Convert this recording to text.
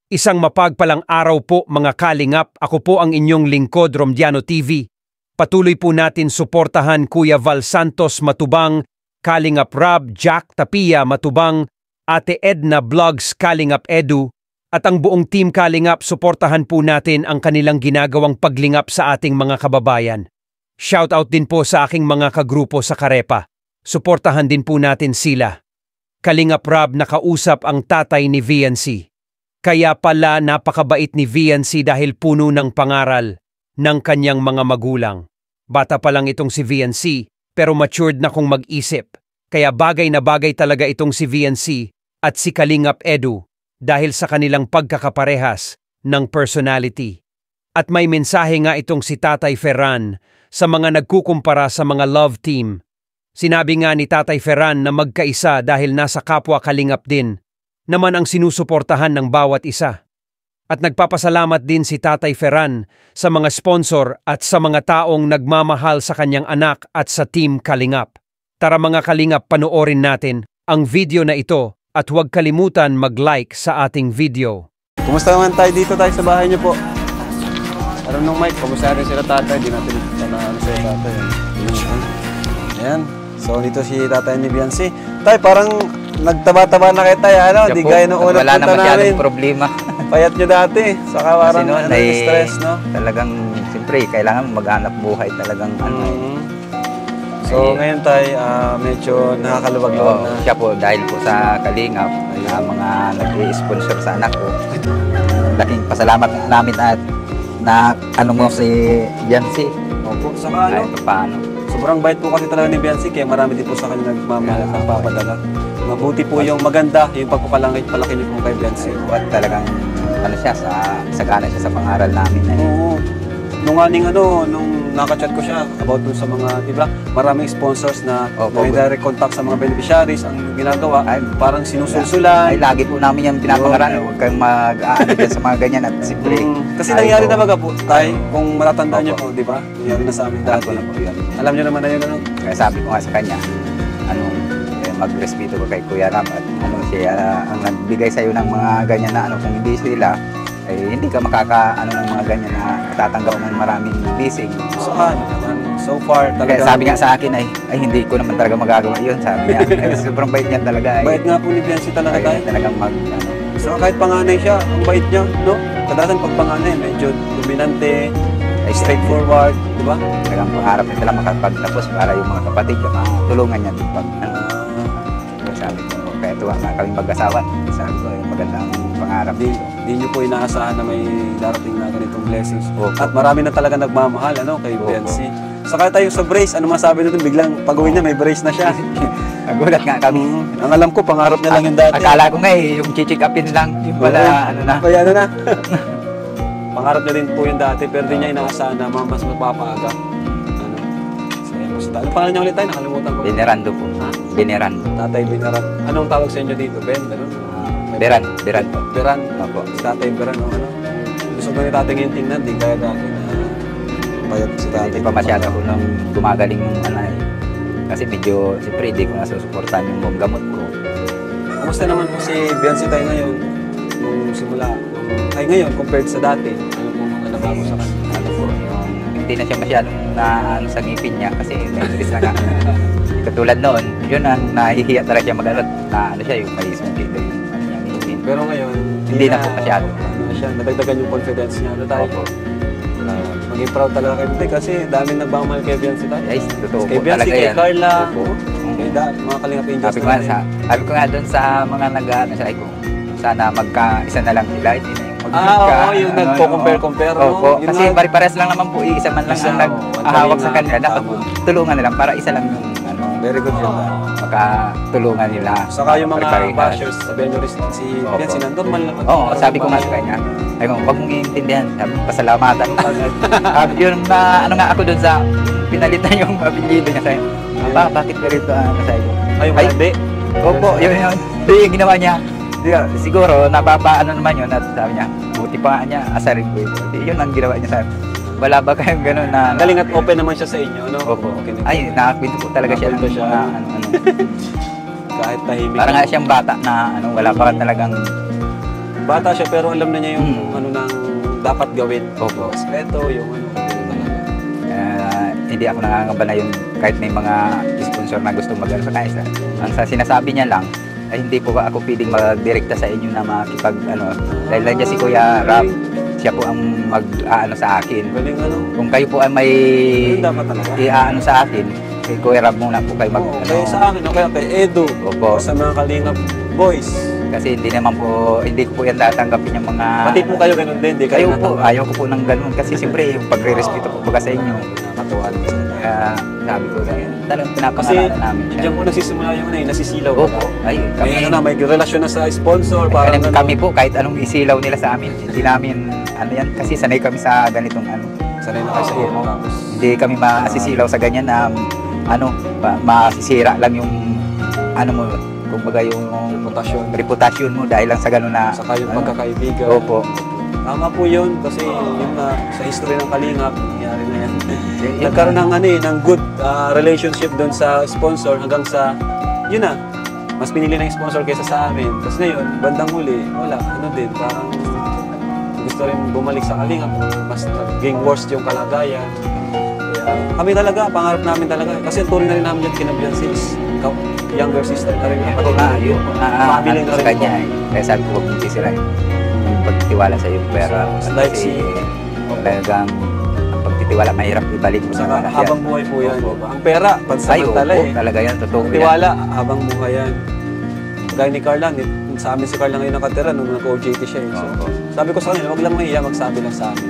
Isang mapagpalang araw po mga kalingap, ako po ang inyong lingkod Romdiano TV. Patuloy po natin suportahan Kuya Val Santos Matubang, Kalingap Rob, Jack Tapia Matubang, Ate Edna Vlogs Kalingap Edu, at ang buong team Kalingap, suportahan po natin ang kanilang ginagawang paglingap sa ating mga kababayan. Shoutout din po sa aking mga kagrupo sa Karepa. Suportahan din po natin sila. Kalingap Rob, nakausap ang tatay ni VNC. Kaya pala napakabait ni VNC dahil puno ng pangaral ng kanyang mga magulang. Bata pa lang itong si VNC pero matured na kung mag-isip. Kaya bagay na bagay talaga itong si VNC at si Kalingap Edu dahil sa kanilang pagkakaparehas ng personality. At may mensahe nga itong si Tatay Ferran sa mga nagkukumpara sa mga love team. Sinabi nga ni Tatay Ferran na magkaisa dahil nasa kapwa Kalingap din naman ang sinusuportahan ng bawat isa. At nagpapasalamat din si Tatay Ferran sa mga sponsor at sa mga taong nagmamahal sa kanyang anak at sa Team Kalingap. Tara mga Kalingap, panoorin natin ang video na ito at huwag kalimutan mag-like sa ating video. Kumusta naman tayo dito sa bahay niyo po? Alam nung Mike, kumusta rin sila tatay? Di natin ano sa'yo tatay. Ayan. So dito si tatay ni Biancy. Tay, parang nagtaba-taba na kayo tayo, ano? Di gaya nung unang punta namin. Wala na masyadong problema. Payat nyo dati. Saka parang stress, no? Talagang, siyempre, kailangan maghanap buhay talagang ano. So ngayon tayo, medyo nakakaluwag-luwag na. Siya po, dahil po sa Kalingap, mga nag-sponsor sa anak ko. Laking pasalamat namin at na ano mo si Biancy. Opo, saka ano? Paano? Sobrang bait po kasi talaga ni Biancy, kaya marami din po sa kanya nagmamahal at nagpapadala. Mabuti po yung maganda, yung pagpapalaki niyo po kay Biancy. At talagang ano siya, sagana siya sa pangaral namin. Oo. Nung nakachat ko siya about dun sa mga, di ba, maraming sponsors na may direct contact sa mga beneficiaries, ang ginagawa ay parang sinusulsulan. Ay, lagi po namin yung pinapangaral. Huwag kayong mag-aano dyan sa mga ganyan at siyempre. Kasi nangyari na baga po, tay, kung matatandaan niyo po, di ba? Nangyari na sa amin dati. Alam niyo naman na yun, ano? Kaya sabi ko nga sa kanya, magrespeto ko kay Kuya Ram at siya ang nagbigay sa'yo ng mga ganyan na kung hindi sila, ay hindi ka ng mga ganyan na tatanggap ng maraming blessing. So far talaga. Kaya sabi nga sa akin ay hindi ko naman talaga magagawa yun, sabi niya. Sobrang bait niya talaga. Bait nga po ni Biancy talaga tayo. Talagang So kahit panganay siya, ang bait niya, no? Kadalasan pag panganay, medyo dominante, straightforward, di ba? Talagang pangarap niya talaga makapagtapos para yung mga kapatid tulungan niya din pag sabi ko, kaya tuwa na kaming mag-asawa. Sabi ko, magandang pangarap. Di nyo po inaasahan na may darating na ganitong blessings. At marami na talaga nagmamahal, kay Biancy. Saka tayo sa brace, ano masabi natin? Biglang pag-uwi niya, may brace na siya. Nagulat nga kami. Ang alam ko, pangarap niya lang yung dati. Akala ko nga yung chichik upin lang. Yung wala, ano na. Kaya ano na. Pangarap niya rin po yung dati, pero di niya inaasahan na mas magpapaaga. Ano pangalan niya ulit tayo? Nakalimutan ko. Venerando po. Veneran. Tatay Veneran. Anong tawag sa inyo dito? Ben? Beran. Beran? Opo. Tatay Beran. Ano? Gusto ko ni tatay ngayon tingnan. Di kaya dati na payat si tatay. Hindi pa masyado ko nung gumagaling yung kasi medyo, siyempre, hindi ko nasusuportan yung gamot ko. Kumusta naman po si Biancy tayo ngayon? Nung simula. Ay ngayon, compared sa dati. Ano po mga nabago sa kanya? Hindi na siya masyadong sa ngipin niya kasi may bilis na katulad noon, yun ang nahihiya talaga siya mag-alot na siya yung may sungkit yung ngipin. Pero ngayon, hindi na po masyado. Nadagdagan yung confidence niya. Tayo? Maging proud talaga kayo kasi daming nagmamahal kay Biancy tayo. Yes, totoo po. Kay Biancy, kay Carla, kay mga Kalingap Angels. Sabi ko nga doon sa mga nag-ano ko, sana magka-isa na lang sila. Yung nagpo-compare. Opo, kasi pare-pares lang naman po, isa man lang ang nag-ahawak sa kanila. Dapat tulungan nila para isa lang yung very good yun. Makatulungan nila. Saka yung mga bashers, sabihin nyo rin si Biancy, normal naman. Oo, sabi ko nga sa kanya, ay kung wag mong iintindihan, sabi ko, pasalamatan. Yun na, ako doon sa pinalitan yung apelyido niya sa'yo. Bakit ka rito, sa'yo? Ay, hindi? Opo, yun. Yung ginawa niya. Siguro, naman yun at sabi niya, buti pa niya, asarin ko ito. Yun ang ginawa niya sa akin. Wala ba kayong gano'n na... Galing at open naman siya sa inyo, ano? Opo. Ay, nakakwento po talaga siya ng mga kahit tahimik. Parang nga siyang bata na wala pa talagang Bata siya pero alam na niya yung ano nang dapat gawin. Opo. Respeto, yung ano. Hindi ako nangangamba na yung kahit may mga sponsor na gusto mag-ano sa kanisa. Ang sa sinasabi niya lang, ay hindi po ba ako pwedeng magdirekta sa inyo na makipag ano. Dahil nandiyan si Kuya Rab, siya po ang mag-aano sa akin. Galing ano. Kung kayo po ay may Dapat talaga. i-aano sa akin, kay Kuya Rab muna po kayo mag Oo, kaya sa akin, o kaya kay Edu. Opo. Sa mga Kalingap boys. Kasi hindi naman po, hindi ko po yan tatanggapin yung mga... Pati po kayo ganun din, di Kayo kayo po, ayaw ko po ng ganun. Kasi siyempre, yung pagre-respeto po baga sa inyo. nakakatuwa naman sa kanya. Kaya sabi ko na yan, talagang Kasi pinapangalan namin siya. diyan po nagsisimula yung nasisilaw. Opo, ay, May ano na, may relasyon na sa sponsor. Parang kami po, kahit anong isilaw nila sa amin, hindi namin, ano yan, kasi sanay kami sa ganitong ano. sanay na kayo sa iyo. Tapos, Hindi kami masisilaw sa ganyan na, ano, masisira lang yung, ano mo, kumbaga yung reputasyon mo dahil lang sa ganun na, saka yung ano, pagkakaibigan. Opo. Tama po yun kasi yun na sa history ng Kalingap, nangyari na yan. Yun- Nagkaroon ng ano ng good relationship doon sa sponsor hanggang sa yun na. Mas pinili ng sponsor kaysa sa amin. Tapos ngayon, bandang huli, wala. Ano din, parang gusto rin bumalik sa Kalingap or mas naging worse yung kalagayan. Kaya kami talaga, pangarap namin talaga. Kasi turing na rin namin yung kinabihan sis. Younger sister na rin. Ako na, yun po na, Family na sa rin kanya eh. Kaya sabi ko, huwag mong sisirain. Yung pagtitiwala sa iyo, pero Like kasi talagang ang pagtitiwala, mahirap ibalik mo sa Saka mga habang buhay po yan. Ang pera, Ay, pansamantala opo, eh. talaga yan, totoo yan. Tiwala, habang buhay yan. Gaya ni Carla, sa amin si Carla ngayon nakatira nung nag-OJT siya eh. So, Opo. sabi ko sa kanya, wag lang mahiya, magsabi lang sa amin.